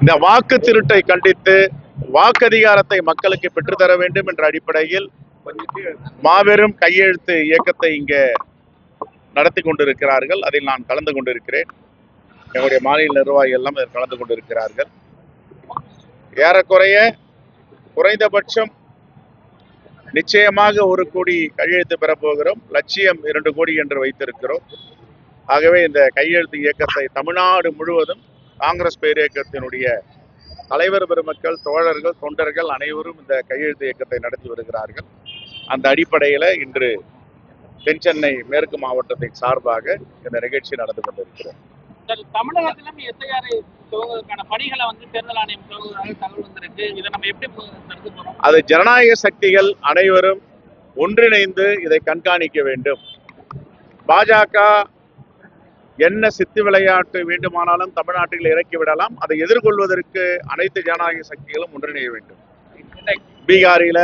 இந்த வாக்கு திருட்டை கண்டித்து வாக்கதிகாரத்தை மக்களுக்கு பெற்றுத்தர வேண்டும் என்ற அடிப்படையில் மாபெரும் கையெழுத்து இயக்கத்தை இங்கே நடத்தி கொண்டிருக்கிறார்கள். அதில் நான் கலந்து கொண்டிருக்கிறேன். எங்களுடைய மாநில நிர்வாகிகள் எல்லாம் அதில் கலந்து கொண்டிருக்கிறார்கள். ஏறக்குறைய குறைந்தபட்சம் நிச்சயமாக 1 கோடி கையெழுத்து பெறப்போகிறோம். லட்சியம் 2 கோடி என்று வைத்திருக்கிறோம். ஆகவே இந்த கையெழுத்து இயக்கத்தை தமிழ்நாடு முழுவதும் காங்கிரஸ் பேரியக்கத்தினுடைய தலைவர் பெருமக்கள், தோழர்கள், தொண்டர்கள் அனைவரும் இந்த கையெழுத்து இயக்கத்தை நடத்தி வருகிறார்கள். அந்த அடிப்படையில் இன்று தென் சென்னை மேற்கு மாவட்டத்தின் சார்பாக இந்த நிகழ்ச்சி நடந்து கொண்டிருக்கிறோம். தமிழகத்திலும் எஸ்ஐஆர் துவங்குவதற்கான பணிகளை தேர்தல் ஆணையம் துவங்குவதாக தகவல் வந்திருக்கு. இதை நம்ம எப்படி நடத்த போறோம்? அது ஜனநாயக சக்திகள் அனைவரும் ஒன்றிணைந்து இதை கண்காணிக்க வேண்டும். பாஜக என்ன சித்து விளையாட்டு வேண்டுமானாலும் தமிழ்நாட்டில் இறக்கிவிடலாம். அதை எதிர்கொள்வதற்கு அனைத்து ஜனநாயக சக்திகளும் ஒன்றிணைய வேண்டும். பீகாரில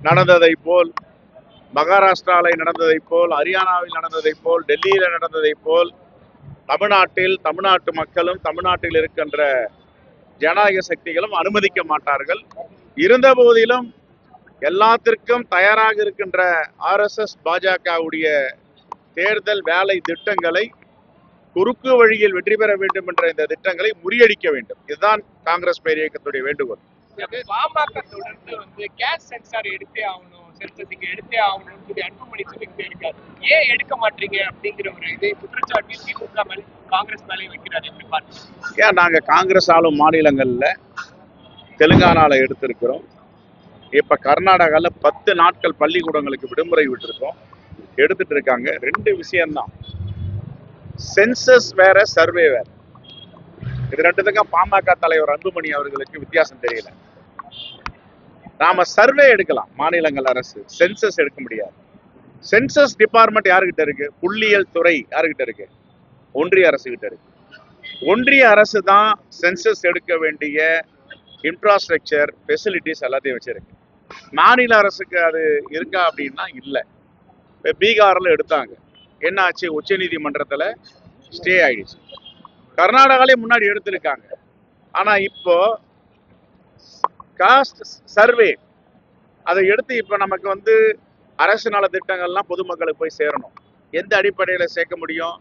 நடந்ததை போல், மகாராஷ்டிராவில் நடந்ததை போல், ஹரியானாவில் நடந்ததை போல், டெல்லியில நடந்ததை போல் தமிழ்நாட்டில் தமிழ்நாட்டு மக்களும் தமிழ்நாட்டில் இருக்கின்ற ஜனநாயக சக்திகளும் அனுமதிக்க மாட்டார்கள். இருந்த போதிலும் எல்லாத்திற்கும் தயாராக இருக்கின்ற RSS பாஜகவுடைய தேர்தல் வேலை திட்டங்களை குறுக்கு வழியில் வெற்றி பெற வேண்டும் என்ற இந்த திட்டங்களை முறியடிக்க வேண்டும். இதுதான் காங்கிரஸ் பேரியக்கத்துடைய வேண்டுகோள். பாமக தொடர்ந்து கேஸ் சென்சார் எடுத்தே ஆகணும், சென்சஸ் எடுத்தே ஆகணும்னு சொல்லி அன்புமணி சொல்லிக்கிட்டே இருக்காரு. ஏன் எடுக்க மாட்டீங்க அப்படிங்கிற ஒரு இது குற்றச்சாட்டு திமுக மேல காங்கிரஸ் மேலே வைக்கிறாரு. எப்படி பாருங்க? ஏன் நாங்க காங்கிரஸ் ஆளும் மாநிலங்கள்ல தெலுங்கானால எடுத்திருக்கிறோம். இப்ப கர்நாடகால 10 நாட்கள் பள்ளிக்கூடங்களுக்கு விடுமுறை விட்டுருக்கோம், எடுத்துட்டு இருக்காங்க. 2 விஷயம்தான், சென்சஸ் வேற, சர்வே வேற. இது 2த்துக்கும் பாமக தலைவர் அன்புமணி அவர்களுக்கு வித்தியாசம் தெரியல. நாம சர்வே எடுக்கலாம், மாநிலங்கள் அரசு சென்சஸ் எடுக்க முடியாது. சென்சஸ் டிபார்ட்மெண்ட் யாருக்கிட்ட இருக்கு? புள்ளியியல் துறை யாருக்கிட்ட இருக்கு? ஒன்றிய அரசு கிட்ட இருக்கு. ஒன்றிய அரசு தான் சென்சஸ் எடுக்க வேண்டிய இன்ஃப்ராஸ்ட்ரக்சர், ஃபெசிலிட்டிஸ் எல்லாத்தையும் வச்சிருக்கு. மாநில அரசுக்கு அது இருக்கா அப்படின்னா இல்லை. இப்போ பீகாரில் எடுத்தாங்க, என்ன ஆச்சு? உச்ச நீதிமன்றத்தில் ஸ்டே ஆயிடுச்சு. கர்நாடகாலே முன்னாடி எடுத்திருக்காங்க. ஆனா இப்போ காஸ்ட் சர்வே அதை எடுத்து இப்ப நமக்கு அரசு நல திட்டங்கள்லாம் பொதுமக்களுக்கு போய் சேரணும். எந்த அடிப்படையில் சேர்க்க முடியும்?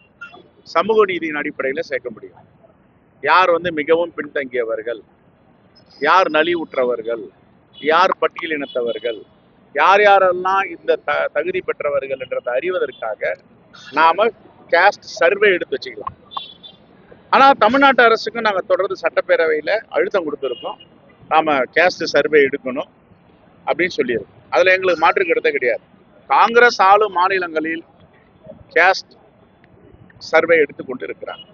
சமூக நீதியின் அடிப்படையில் சேர்க்க முடியும். யார் மிகவும் பின்தங்கியவர்கள், யார் நலிவுற்றவர்கள், யார் பட்டியலினத்தவர்கள், யார் யாரெல்லாம் இந்த தகுதி பெற்றவர்கள் என்றதை அறிவதற்காக நாம காஸ்ட் சர்வே எடுத்து வச்சுக்கலாம். ஆனா தமிழ்நாட்டு அரசுக்கும் நாங்க தொடர்ந்து சட்டப்பேரவையில அழுத்தம் கொடுத்துருக்கோம், நாம காஸ்ட் சர்வே எடுக்கணும் அப்படின்னு சொல்லியிருக்கோம். அதுல எங்களுக்கு மாற்று கருத்தே கிடையாது. காங்கிரஸ் ஆளும் மாநிலங்களில் காஸ்ட் சர்வே எடுத்துக்கொண்டு இருக்கிறாங்க.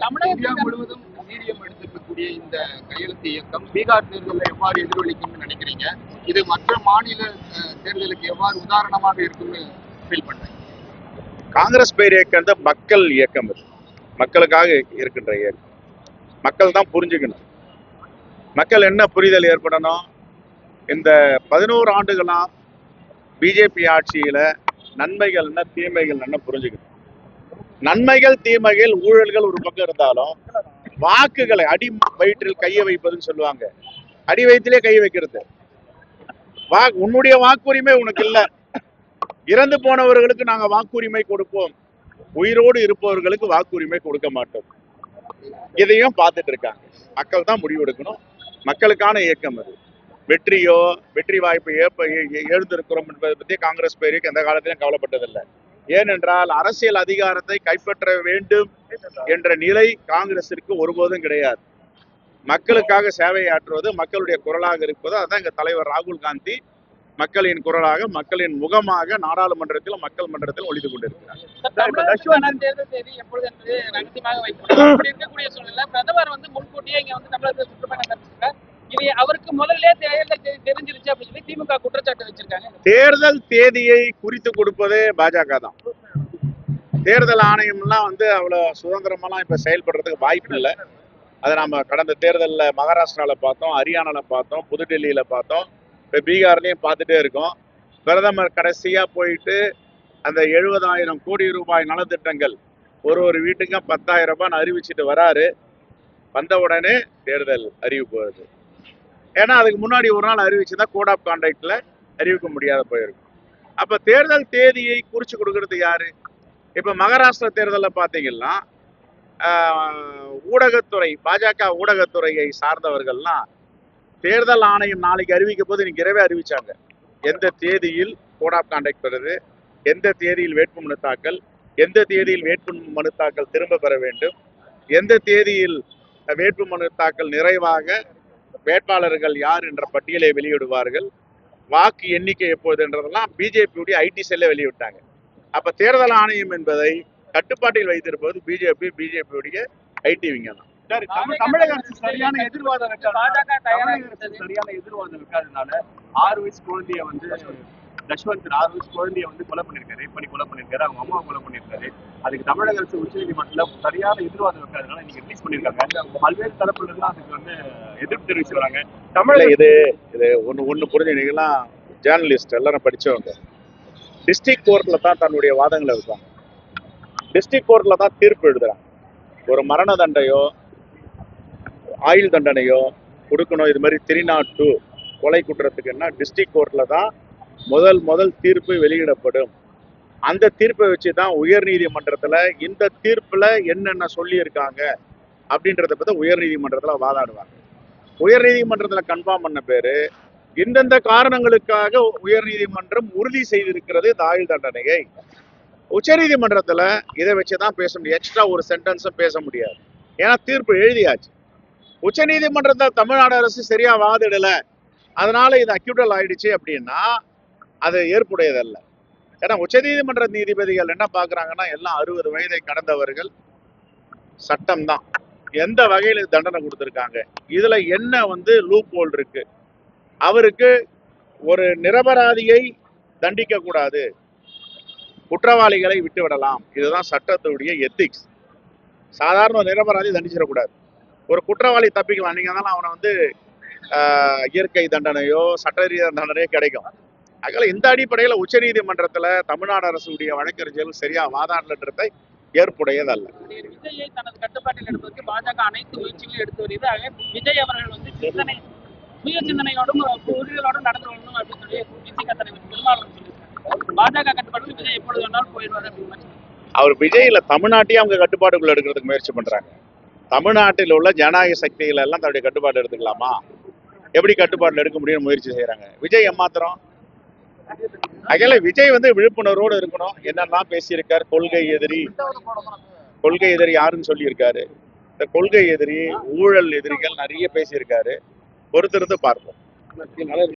தமிழகம் முழுவதும் வீரியம் எடுத்திருக்கக்கூடிய இந்த கையெழுத்து இயக்கம் பீகார் தேர்தலில் எவ்வாறு எதிரொலிக்கும்னு நினைக்கிறீங்க? இது மற்ற மாநில தேர்தலுக்கு எவ்வாறு உதாரணமாக இருக்கும்னு ஃபீல் பண்றீங்க? காங்கிரஸ் பேரியக்கம் மக்கள் இயக்கம், இது மக்களுக்காக இருக்கின்ற இயக்கம். மக்கள் தான் புரிஞ்சுக்கணும். மக்கள் என்ன புரிதல் ஏற்படணும்? இந்த 11 ஆண்டுகளா பிஜேபி ஆட்சியில நன்மைகள் என்ன, தீமைகள் என்ன புரிஞ்சுக்கணும். நன்மைகள், தீமைகள், ஊழல்கள் ஒரு பக்கம் இருந்தாலும் வாக்குகளை அடி வயிற்றில் கையை வைப்பதுன்னு சொல்லுவாங்க. அடி வயிற்றிலே கை வைக்கிறது. உன்னுடைய வாக்குரிமை உனக்கு இல்ல. இறந்து போனவர்களுக்கு நாங்க வாக்குரிமை கொடுப்போம், உயிரோடு இருப்பவர்களுக்கு வாக்குரிமை கொடுக்க மாட்டோம். இதையும் பார்த்துட்டு இருக்காங்க. மக்கள் தான் முடிவு எடுக்கணும். மக்களுக்கான இயக்கம் அது. வெற்றியோ வெற்றி வாய்ப்பை எழுந்திருக்கிறோம் என்பதை பற்றி காங்கிரஸ் பேருக்கு எந்த காலத்திலும் கவலைப்பட்டதில்லை. ஏனென்றால் அரசியல் அதிகாரத்தை கைப்பற்ற வேண்டும் என்ற நிலை காங்கிரசிற்கு ஒருபோதும் கிடையாது. மக்களுக்காக சேவையாற்றுவது, மக்களுடைய குரலாக இருப்பது, அதான் எங்க தலைவர் ராகுல் காந்தி மக்களின் குரலாக, மக்களின் முகமாக நாடாளுமன்றத்திலும் மக்கள் மன்றத்திலும் ஒழித்து கொண்டிருக்கிறார். முன்கூட்டியே தமிழகத்தில் சுற்றுப்பயணம் அவருக்கு முதல்ல தெரிஞ்சிருச்சு அப்படின்னு சொல்லி திமுக குற்றச்சாட்டு வச்சிருக்காங்க. தேர்தல் தேதியை குறித்து கொடுப்பதே பாஜக தான். தேர்தல் ஆணையம்லாம் அவ்வளவு சுதந்திரமெல்லாம் இப்ப செயல்படுறதுக்கு வாய்ப்பு இல்லை. அதை நம்ம கடந்த தேர்தலில் மகாராஷ்டிரால பார்த்தோம், ஹரியானால பார்த்தோம், புதுடெல்லியில பார்த்தோம், இப்போ பீகார்லையும் பார்த்துட்டே இருக்கோம். பிரதமர் கடைசியா போயிட்டு அந்த 70,000 கோடி ரூபாய் நலத்திட்டங்கள் ஒரு வீட்டுக்கும் 10,000 ரூபாய் அறிவிச்சுட்டு வராரு. வந்த உடனே தேர்தல் அறிவிப்பு வருது. ஏன்னா அதுக்கு முன்னாடி ஒரு நாள் அறிவிச்சுதான் கோட் ஆஃப் கான்டாக்ட்ல அறிவிக்க முடியாத போயிருக்கும். அப்ப தேர்தல் தேதியை குறிச்சு கொடுக்கறது யாரு? இப்ப மகாராஷ்டிரா தேர்தலில் பாத்தீங்கன்னா ஊடகத்துறை, பாஜக ஊடகத்துறையை சார்ந்தவர்கள்லாம் தேர்தல் ஆணையம் நாளைக்கு அறிவிக்க போது இன்னைக்கு இரவே அறிவிச்சாங்க. எந்த தேதியில் கோட் ஆஃப் கான்டாக்ட் வருது, எந்த தேதியில் வேட்புமனு தாக்கல், எந்த தேதியில் வேட்புமனு தாக்கல் திரும்ப பெற வேண்டும், எந்த தேதியில் வேட்புமனு தாக்கல் நிறைவாக வேட்பாளர்கள் யார் என்ற பட்டியலை வெளியிடுவார்கள், வாக்கு எண்ணிக்கை எப்போதுன்றதெல்லாம் பிஜேபியுடைய ஐடி செல்ல வெளியிட்டாங்க. அப்ப தேர்தல் ஆணையம் என்பதை கட்டுப்பாட்டில் வைத்திருப்பது பிஜேபியுடைய ஐடி விங்க தான். தமிழக அரசு சரியான எதிர்வாதம் வைக்காதனால 6 வயசு குழந்தைய தஷ்வந்த் 6 வயசு குழந்தைய கொலை பண்ணிருக்காரு, ரேப் பண்ணி கொலை பண்ணிருக்காரு, அவங்க அம்மா கொலை பண்ணிருக்காரு. அதுக்கு தமிழக அரசு உச்சநீதிமன்றத்துல சரியான எதிர்வாதம் வைக்காதனால நீங்க ரிலீஸ் பண்ணிருக்காங்க. பல்வேறு தரப்புல இருந்து அதுக்கு எதிர்ப்பு தெரிவிச்சு வராங்க. தமிழக இது ஒண்ணு புரிஞ்சுக்கிட்டீங்கன்னா, ஜேர்னலிஸ்ட் எல்லாரும் படிச்சவங்க டிஸ்ட்ரிக்ட் கோர்ட்ல தான் தன்னுடைய வாதங்களை வைப்பாங்க. டிஸ்ட்ரிக்ட் கோர்ட்ல தான் தீர்ப்பு எழுதுறாங்க. ஒரு மரண தண்டையோ ஆயுள் தண்டனையோ கொடுக்கணும், இது மாதிரி 302 கொலை குற்றத்துக்குன்னா டிஸ்ட்ரிக்ட் கோர்ட்ல தான் முதல் தீர்ப்பு வெளியிடப்படும். அந்த தீர்ப்பை வச்சுதான் உயர் நீதிமன்றத்துல இந்த தீர்ப்புல என்னென்ன சொல்லி இருக்காங்க அப்படின்றத பத்தி உயர் நீதிமன்றத்துல வாதாடுவாங்க. உயர் நீதிமன்றத்துல கன்ஃபார்ம் பண்ண பேரு இந்தந்த காரணங்களுக்காக உயர் நீதிமன்றம் உறுதி செய்திருக்கிறது இந்த ஆயுள் தண்டனையை. உச்ச நீதிமன்றத்துல இதை வச்சுதான் பேச முடியும். எக்ஸ்ட்ரா ஒரு சென்டென்ஸும் பேச முடியாது. ஏன்னா தீர்ப்பு எழுதியாச்சு. உச்ச நீதிமன்றத்தில் தமிழ்நாடு அரசு சரியா வாதிடல, அதனால இது அக்யூட்டல் ஆயிடுச்சு அப்படின்னா அது ஏற்புடையதல்ல. ஏன்னா உச்ச நீதிமன்ற நீதிபதிகள் என்ன பாக்குறாங்கன்னா, எல்லாம் 60 வயதை கடந்தவர்கள், சட்டம் தான் எந்த வகையில தண்டனை கொடுத்திருக்காங்க, இதுல என்ன லூப் ஹோல் இருக்கு, அவருக்கு ஒரு நிரபராதியை தண்டிக்க கூடாது, குற்றவாளிகளை விட்டு விடலாம். இதுதான் சட்டத்துடைய எத்திக்ஸ். சாதாரண நிரபராதி தண்டிச்சிடக்கூடாது. ஒரு குற்றவாளி தப்பிக்கலாம், நீங்க தான் அவனை இயற்கை தண்டனையோ சட்ட ரீதியான தண்டனையோ கிடைக்கும். அதனால இந்த அடிப்படையில் உச்ச நீதிமன்றத்துல தமிழ்நாடு அரசுடைய வழக்கறிஞர்கள் சரியா வாதாடலன்றதை ஏற்புடையதல்ல. விஜயை தனது கட்டுப்பாட்டில் எடுப்பதற்கு பாஜக அனைத்து முயற்சிகளும் எடுத்து வருகிறது. விஜய் அவர்கள் சுய சிந்தனையோடும் உறுதிகளோடும் நடந்து வரணும் அப்படின்னு சொல்லி விசிக தலைவர் திருமாவளவன் சொல்லியிருக்காரு. பாஜக கட்டுப்பாட்டுக்கு விஜய் எப்பொழுது வேணாலும் போயிடுவாரு அப்படின்னு அவர் விஜயில தமிழ்நாட்டையும் அவங்க கட்டுப்பாட்டுக்குள்ள எடுக்கிறதுக்கு முயற்சி பண்றாங்க. தமிழ்நாட்டில் உள்ள ஜனநாயக சக்திகள் எல்லாம் தன்னுடைய கட்டுப்பாடு எடுத்துக்கலாமா, எப்படி கட்டுப்பாட்டில் எடுக்க முடியும்னு முயற்சி செய்யறாங்க. விஜய் ஏமாத்திரம். அதனால விஜய் விழிப்புணர்வோடு இருக்கணும். என்னெல்லாம் பேசியிருக்காரு, கொள்கை எதிரி யாருன்னு சொல்லியிருக்காரு. இந்த கொள்கை எதிரி, ஊழல் எதிரிகள் நிறைய பேசியிருக்காரு. பொறுத்திருந்து பார்ப்போம்.